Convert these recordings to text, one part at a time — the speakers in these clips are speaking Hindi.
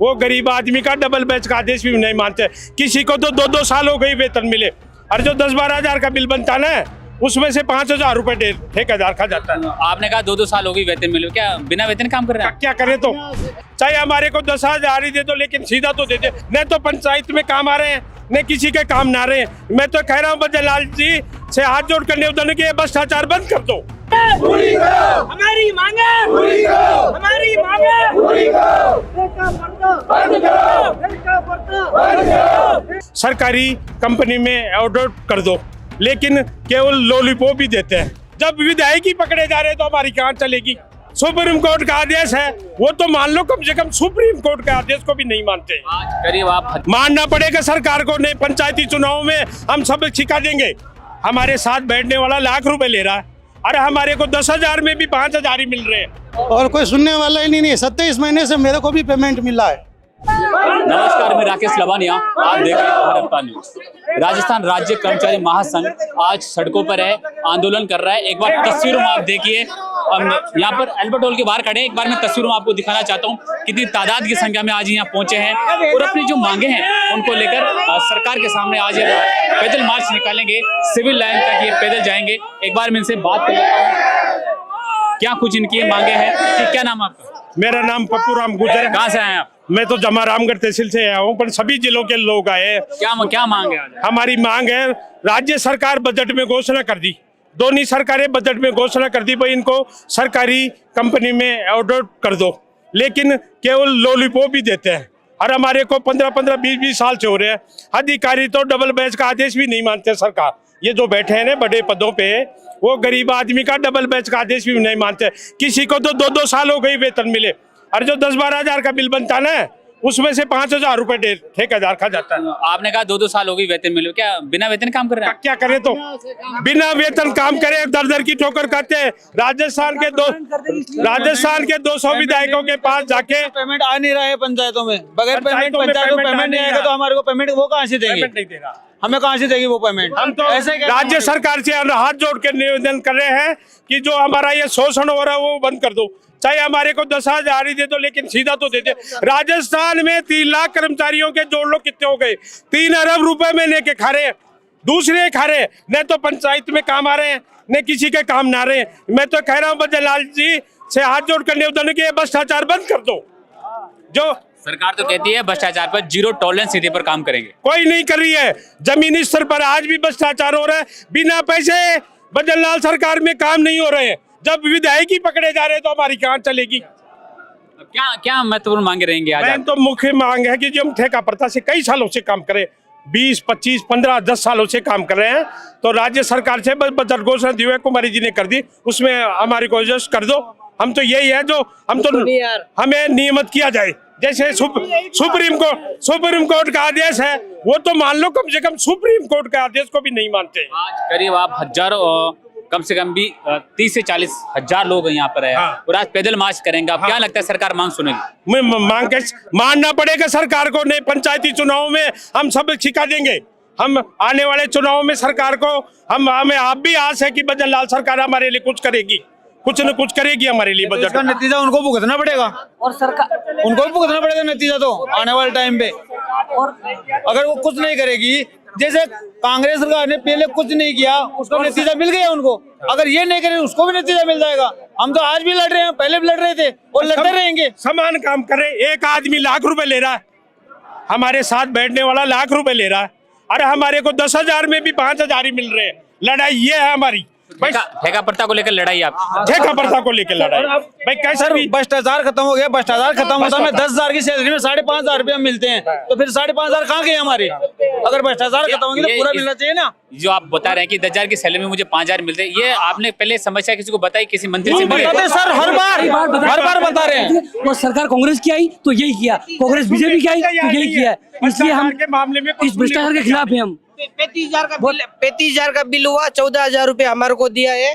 वो गरीब आदमी का डबल बैच का आदेश भी नहीं मानते। किसी को तो 2-2 साल हो गई वेतन मिले, और जो 10-12 हजार का बिल बनता ना उसमें से 5,000 रुपए ठेकेदार खा जाता है। आपने कहा 2-2 साल हो गई वेतन मिले, क्या बिना वेतन काम कर रहे हैं? क्या करें, तो चाहे हमारे को 10,000 ही दे दो, लेकिन सीधा तो दे दे। न तो पंचायत में काम आ रहे हैं, न किसी के काम ना रहे हैं। मैं तो कह रहा हूँ बजरलाल जी से हाथ जोड़ कर निवेदन कि भ्रष्टाचार बंद कर दो। हमारी मांगे पूरी करो, हमारी मांगे पूरी करो। सरकारी कंपनी में ऑर्डर कर दो, लेकिन केवल लॉलीपॉप भी देते हैं। जब विधायक ही पकड़े जा रहे हैं तो हमारी कहाँ चलेगी? सुप्रीम कोर्ट का आदेश है, वो तो मान लो, कम से कम सुप्रीम कोर्ट के आदेश को भी नहीं मानते। करीब आप मानना पड़ेगा सरकार को। नहीं, पंचायती चुनाव में हम सब छिका देंगे। हमारे साथ बैठने वाला लाख रुपए ले रहा है, अरे हमारे को 10,000 में भी 5,000 ही मिल रहे हैं, और कोई सुनने वाला ही नहीं है। 27 महीने से मेरे को भी पेमेंट मिला है। नमस्कार, मैं राकेश लवानिया, आप देख रहे हैं हड़प्पा न्यूज। राजस्थान राज्य कर्मचारी महासंघ आज सड़कों पर है, आंदोलन कर रहा है। एक बार तस्वीरों में आप देखिए, यहाँ पर अल्बर्ट हॉल के बाहर खड़े हैं। एक बार मैं तस्वीरों में आपको दिखाना चाहता हूँ कितनी तादाद की संख्या में आज यहाँ पहुंचे हैं और अपनी जो मांगे हैं उनको लेकर सरकार के सामने आज पैदल मार्च निकालेंगे, सिविल लाइन तक ये पैदल जाएंगे। एक बार मैं इनसे बात कर लेता हूँ, क्या कुछ इनकी मांगे हैं। क्या नाम आपका? मेरा नाम पप्पू राम गुजर है। कहाँ से आए आप? मैं तो जमा रामगढ़ तहसील से आया हूँ, पर सभी जिलों के लोग आए। क्या मांग है? हमारी मांग है, राज्य सरकार बजट में घोषणा कर दी, दोनों सरकारें बजट में घोषणा कर दी भाई इनको सरकारी कंपनी में ऑर्डर कर दो, लेकिन केवल लॉलीपॉप भी देते हैं। और हमारे को 15-15, 20-20 साल से हो रहे हैं। अधिकारी तो डबल बैच का आदेश भी नहीं मानते। सरकार ये जो बैठे हैं ना बड़े पदों पे, वो गरीब आदमी का डबल बैच का आदेश भी नहीं मानते। किसी को तो 2-2 साल हो गई वेतन मिले, और जो 10-12 हजार का बिल बनता ना उसमें से 5,000 रुपए ठेकेदार खा जाता है। आपने कहा 2-2 साल हो गई वेतन मिले, क्या बिना वेतन काम कर रहे हैं? क्या करें, तो बिना वेतन काम करे, दर की ठोकर खाते हैं। राजस्थान के 200 विधायकों के पास जाके पेमेंट आ नहीं रहा है पंचायतों में। बगैर पेमेंट पंचायतों में पेमेंट नहीं आएगा तो हमारे को पेमेंट वो कहाँ से देंगे? हमें कहाँ से देगी वो पेमेंट? हम तो ऐसे राज्य सरकार से हाथ जोड़ के निवेदन कर रहे हैं कि जो हमारा ये शोषण हो रहा है वो बंद कर दो। चाहे हमारे को 10,000 ही दे दो, लेकिन सीधा तो दे दे। राजस्थान में 3 लाख कर्मचारियों के जोड़ लो, कितने हो गए? 3 अरब रुपए में लेके खा रहे हैं, दूसरे खा रहे हैं। न तो पंचायत में काम आ रहे हैं, न किसी के काम ना रहे हैं। मैं तो कह रहा हूँ बजरलाल जी से हाथ जोड़ कर निवेदन कि भ्रष्टाचार बंद कर दो। जो सरकार तो कहती है भ्रष्टाचार पर जीरो टॉलरेंस नीति पर काम करेंगे, कोई नहीं कर रही है। जमीनी स्तर पर आज भी भ्रष्टाचार हो रहा है। बिना पैसे बजरलाल सरकार में काम नहीं हो रहे हैं। जब विधायक ही पकड़े जा रहे हैं तो हमारी कहाँ चलेगी? क्या महत्वपूर्ण मांगे रहेंगे आज? तो मुख्य मांग है कि जो हम ठेका प्रथा से कई सालों से काम करें, 20, 25, 15, 10 सालों से काम कर रहे हैं, तो राज्य सरकार से बजट घोषणा दी हुई कुमारी जी ने कर दी, उसमें हमारी को एडजस्ट कर दो। हम तो यही है जो हम तो हमें नियमित किया जाए। जैसे सुप्रीम कोर्ट का आदेश है, वो तो मान लो, कम से कम सुप्रीम कोर्ट के आदेश को भी नहीं मानते। करीब आप हजारों, कम से कम भी 30 से 40 हजार लोग यहाँ पर है। हाँ। और आज पैदल मार्च करेंगे। क्या लगता है सरकार मांग सुनेगी? मानना पड़ेगा सरकार को। नहीं, पंचायती चुनाव में हम सब छिका देंगे। हम आने वाले चुनाव में सरकार को हमें आप भी आस है कि बजरलाल सरकार हमारे लिए कुछ करेगी, कुछ न कुछ करेगी हमारे लिए। बजट का नतीजा उनको भुगतना पड़ेगा, और सरकार उनको भी भुगतना पड़ेगा नतीजा तो आने वाले टाइम पे। और अगर वो कुछ नहीं करेगी, जैसे कांग्रेस सरकार ने पहले कुछ नहीं किया, उसका नतीजा मिल गया उनको। अगर ये नहीं करे उसको भी नतीजा मिल जाएगा। हम तो आज भी लड़ रहे हैं, पहले भी लड़ रहे थे और लड़ते रहेंगे। समान काम कर रहे। एक आदमी लाख रुपए ले रहा है, हमारे साथ बैठने वाला लाख रुपए ले रहा है, अरे हमारे को 10,000 में भी 5,000 ही मिल रहे हैं। लड़ाई ये है हमारी। ठेका प्रथा को लेकर लड़ाई, आप ठेका प्रथा को लेकर लड़ाई। भाई कैसे भी भ्रष्टाचार खत्म हो गया। भ्रष्टाचार खत्म होता है, 10,000 की सैलरी में 5,500 रुपया मिलते हैं, तो फिर 5,500 कहाँ गए हमारे? अगर भ्रष्टाचार खत्म होगी तो पूरा मिलना चाहिए ना। जो आप बता रहे हैं कि 10,000 की सैलरी में मुझे 5,000 मिलते हैं, ये आपने पहले समस्या किसी को बताई? किसी मंत्री से बताते सर? हर बार बता रहे हैं। वो सरकार कांग्रेस की आई तो यही किया, कांग्रेस बीजेपी की आई तो यही किया। इसलिए हम इस भ्रष्टाचार के खिलाफ हैं। हम 35,000 का बिल हुआ, 14,000 रुपए हमारे को दिया है,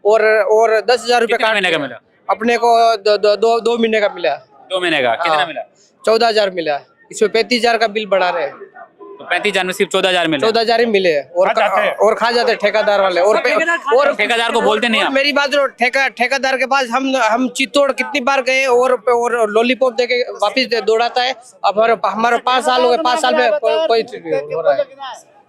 और 10,000 रुपए महीने का मिला अपने को। 2 महीने का मिला। 2 महीने का कितना मिला? 14,000 मिला। इसमें 35,000 का बिल बढ़ा रहे हैं। तो 35,000 में सिर्फ 14,000 मिले। 14,000 ही मिले हैं और खा जाते हैं ठेकेदार वाले और ठेकेदार को बोलते नहीं आप? मेरी बात सुनो, ठेकेदार के पास हम चित्तौड़ कितनी बार गए और लॉलीपॉप देके वापस दौड़ाता है। अब हमारे 5 साल हो गए, 5 साल में कोई हो रहा है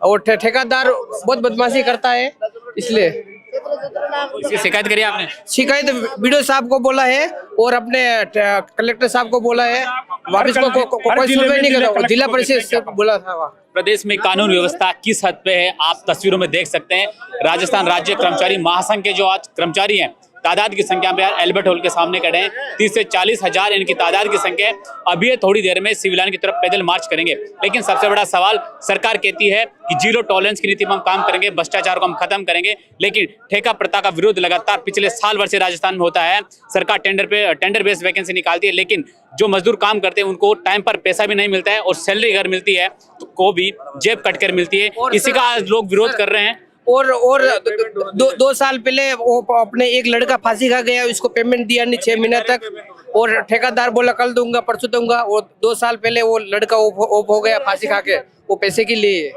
और ठेकेदार बहुत बदमाशी करता है, इसलिए इसकी शिकायत करी आपने? शिकायत वीडियो साहब को बोला है और अपने कलेक्टर साहब को बोला है, वापस कोई सुनवाई नहीं कर रहा। जिला परिषद से बोला था वहाँ। प्रदेश में कानून व्यवस्था किस हद पे है आप तस्वीरों में देख सकते हैं। राजस्थान राज्य कर्मचारी महासंघ के जो आज कर्मचारी हैं, तादाद की संख्या पे एल्बर्ट हॉल के सामने खड़े हैं। 30 से 40 हजार इनकी तादाद की संख्या है। अभी ये थोड़ी देर में सिविल लाइन की तरफ पैदल मार्च करेंगे, लेकिन सबसे बड़ा सवाल, सरकार कहती है कि 0 टॉलरेंस की नीति में हम काम करेंगे, भ्रष्टाचार को हम खत्म करेंगे, लेकिन ठेका प्रथा का विरोध लगातार पिछले साल भर से राजस्थान में होता है। सरकार टेंडर बेस्ड वैकेंसी निकालती है, लेकिन जो मजदूर काम करते हैं उनको टाइम पर पैसा भी नहीं मिलता है और सैलरी अगर मिलती है तो को भी जेब कट कर मिलती है। इसी का आज लोग विरोध कर रहे हैं। और 2 साल पहले वो अपने एक लड़का फांसी खा गया, उसको पेमेंट दिया नहीं 6 महीने तक और ठेकेदार बोला कल दूंगा परसों दूंगा। और 2 साल पहले वो लड़का ऑफ हो गया फांसी खा के, वो पैसे के लिए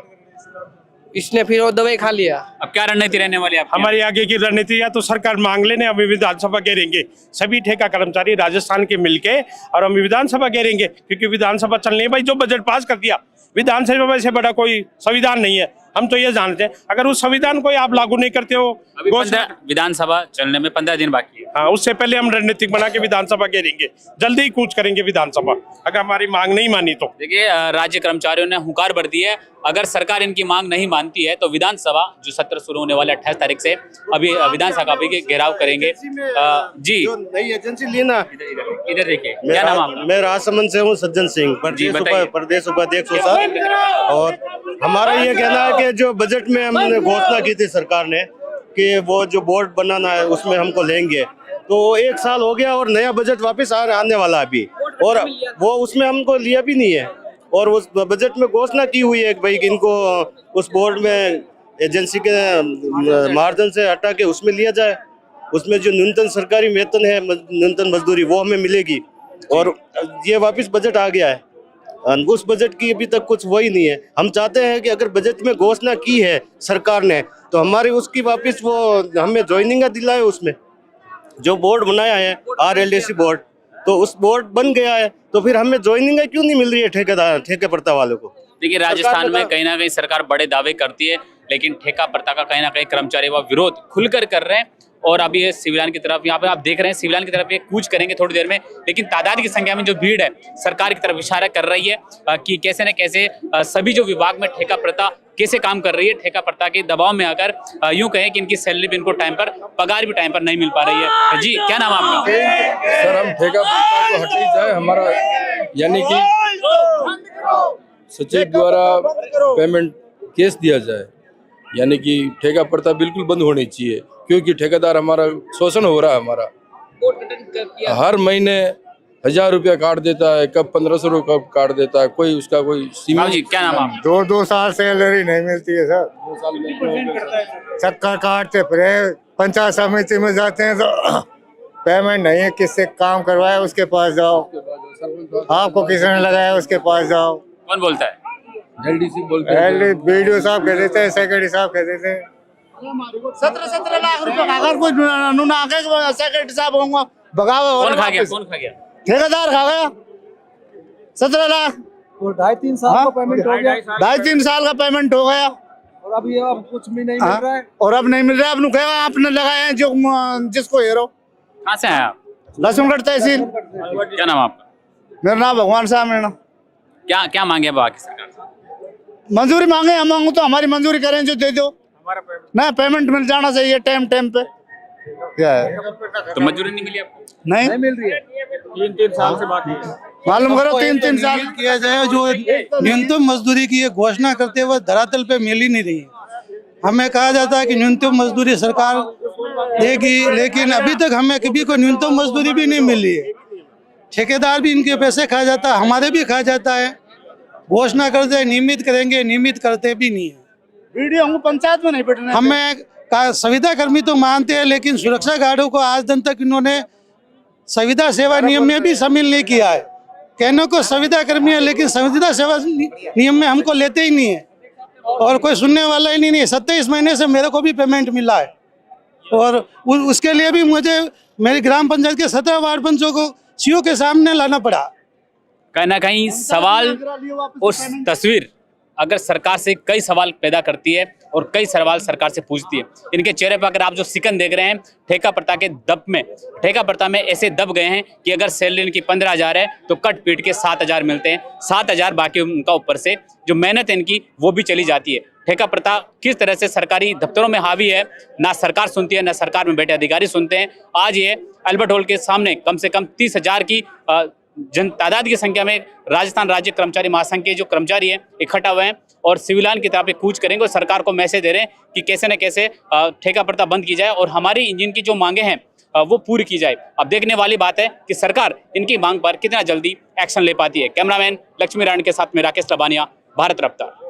इसने फिर वो दवाई खा लिया। अब क्या रणनीति रहने वाली है आपकी? हमारी आगे की रणनीति या तो सरकार मांग लेने, अभी विधानसभा घेरेंगे सभी ठेका कर्मचारी राजस्थान के मिलके और हम विधानसभा घेरेंगे, क्योंकि विधानसभा चलनी है भाई। जो बजट पास कर दिया, विधानसभा से बड़ा कोई संविधान नहीं है, हम तो ये जानते हैं। अगर उस संविधान को आप लागू नहीं करते हो, विधानसभा चलने में 15 दिन बाकी है। हाँ, उससे पहले हम रणनीतिक बना के विधानसभा घेरेंगे, जल्दी ही कूच करेंगे विधानसभा अगर हमारी मांग नहीं मानी तो। देखिए, राज्य कर्मचारियों ने हुंकार भर दी है, अगर सरकार इनकी मांग नहीं मानती है तो विधानसभा जो सत्र शुरू होने वाला 28 तारीख से अभी विधानसभा के घेराव करेंगे। जी नई एजेंसी लेना, इधर देखिए, क्या नाम आपका? मैं राजसमंद से हूँ, सज्जन सिंह, प्रदेश उपाध्यक्ष हूँ सर। और हमारा ये कहना है कि जो बजट में हमने घोषणा की थी सरकार ने कि वो जो बोर्ड बनाना है उसमें हमको लेंगे, तो 1 साल हो गया और नया बजट वापस आने वाला अभी, और वो उसमें हमको लिया भी नहीं है। और उस बजट में घोषणा की हुई है कि भाई इनको उस बोर्ड में एजेंसी के मार्जिन से हटा के उसमें लिया जाए, उसमें जो न्यूनतम सरकारी वेतन है, न्यूनतम मजदूरी, वो हमें मिलेगी। और ये वापस बजट आ गया है, उस बजट की अभी तक कुछ वही नहीं है। हम चाहते हैं कि अगर बजट में घोषणा की है सरकार ने तो हमारी उसकी वापस वो हमें ज्वाइनिंग दिलाए। उसमें जो बोर्ड बनाया है RLDC बोर्ड, तो उस बोर्ड बन गया है, तो फिर हमें ज्वाइनिंग क्यों नहीं मिल रही है ठेके प्रथा वालों को? देखिए, राजस्थान में कहीं ना कहीं सरकार बड़े दावे करती है, लेकिन ठेका प्रथा का कहीं ना कहीं कर्मचारी व विरोध खुलकर कर रहे हैं। और अभी ये सिविल लाइन की तरफ, यहाँ पे आप देख रहे हैं सिविल लाइन की तरफ ये कूच करेंगे थोड़ी देर में, लेकिन तादाद की संख्या में जो भीड़ है सरकार की तरफ इशारा कर रही है कि कैसे न कैसे सभी जो विभाग में ठेका प्रथा कैसे काम कर रही है, ठेका प्रथा के दबाव में आकर यूं कहें कि इनकी सैलरी भी इनको टाइम पर, पगार भी टाइम पर नहीं मिल पा रही है। जी, क्या नाम आपका? सर, हम ठेका प्रथा को हटाई जाए, हमारा यानी कि सचिव द्वारा पेमेंट केस दिया जाए, यानी कि ठेका प्रथा बिल्कुल बंद होनी चाहिए, क्योंकि ठेकेदार हमारा शोषण हो रहा है। हमारा हर महीने 1000 रुपया काट देता है, कब 1500 रुपया काट देता है, कोई उसका कोई सीमा। जी, क्या नाम आपका? 2 साल सैलरी नहीं मिलती है सर, 2 साल में चक्कर काटते फिर पंचायत समिति में जाते हैं तो पेमेंट नहीं है, किससे काम करवाया उसके पास जाओ, आपको किसने लगाया उसके पास जाओ। कौन बोलता है? LDC बोलते हैं, BDO साहब कह देते हैं, सेक्रेटरी साहब कह देते हैं। 17 लाख रुपए अगर कोई सेक्रेटरी साहब होंगे भगावा। कौन खा गया? कौन खा गया? ठेकेदार खा गया 17 लाख और 2.5-3 साल का पेमेंट हो गया, 2.5-3 साल का पेमेंट हो गया और अभी अब कुछ भी नहीं मिल रहा है। और अब नहीं मिल रहा है। अब आपने लगाए हैं जो जिसको हेरो। कहाँ से हैं आप? लक्ष्मणगढ़ तहसील। क्या नाम आपका? मेरा नाम भगवान साहब है ना। क्या क्या मांगे बाकी सरकार से? मंजूरी मांगे, हम मांगो तो हमारी मंजूरी करें, जो दे दो ना, पेमेंट मिल जाना चाहिए टाइम पे। क्या है तो मंजूरी नहीं मिली आपको? नहीं मिल रही है, 3-3 साल से बाकी है। मालूम करो, 3-3 साल किया जाए। जो न्यूनतम मजदूरी की घोषणा करते हुए धरातल पे मिल ही नहीं रही है। हमें कहा जाता है कि न्यूनतम मजदूरी सरकार देगी, लेकिन अभी तक हमें कभी कोई न्यूनतम मजदूरी भी नहीं मिली है। ठेकेदार भी इनके पैसे खा जाता है, हमारे भी खा जाता है। घोषणा करते हैं नियमित करेंगे, नियमित करते भी नहीं है। वीडियो हमको पंचायत में नहीं बैठना। हमें संविदा कर्मी तो मानते हैं, लेकिन सुरक्षा गार्डों को आज दिन तक इन्होंने संविदा सेवा नियम में भी शामिल नहीं किया है। कहने को संविदा कर्मी है, लेकिन संविदा सेवा नियम में हमको लेते ही नहीं है और कोई सुनने वाला ही नहीं है। 27 महीने से मेरे को भी पेमेंट मिला है और उसके लिए भी मुझे मेरी ग्राम पंचायत के 17 वार्ड पंचों को सीओ के सामने लाना पड़ा। कहीं ना कहीं सवाल उस तस्वीर अगर सरकार से कई सवाल पैदा करती है और कई सवाल सरकार से पूछती है। इनके चेहरे पर अगर आप जो सिकन देख रहे हैं, ठेका प्रथा के दब में, ठेका प्रथा में ऐसे दब गए हैं कि अगर सैलरी इनकी 15,000 है तो कट पीट के 7,000 मिलते हैं। 7,000 बाकी उनका ऊपर से जो मेहनत है इनकी वो भी चली जाती है। ठेका प्रथा किस तरह से सरकारी दफ्तरों में हावी है, ना सरकार सुनती है ना सरकार में बैठे अधिकारी सुनते हैं। आज ये अल्बर्ट हॉल के सामने कम से कम 30,000 की तादाद की संख्या में राजस्थान राज्य कर्मचारी महासंघ के जो कर्मचारी हैं इकट्ठा हुए हैं और सिविलान की तरफ कूच करेंगे और सरकार को मैसेज दे रहे हैं कि कैसे न कैसे ठेका प्रथा बंद की जाए और हमारी इंजन की जो मांगे हैं वो पूरी की जाए। अब देखने वाली बात है कि सरकार इनकी मांग पर कितना जल्दी एक्शन ले पाती है। कैमरामैन लक्ष्मी नारायण के साथ में राकेश लबानिया, भारत रफ्तार।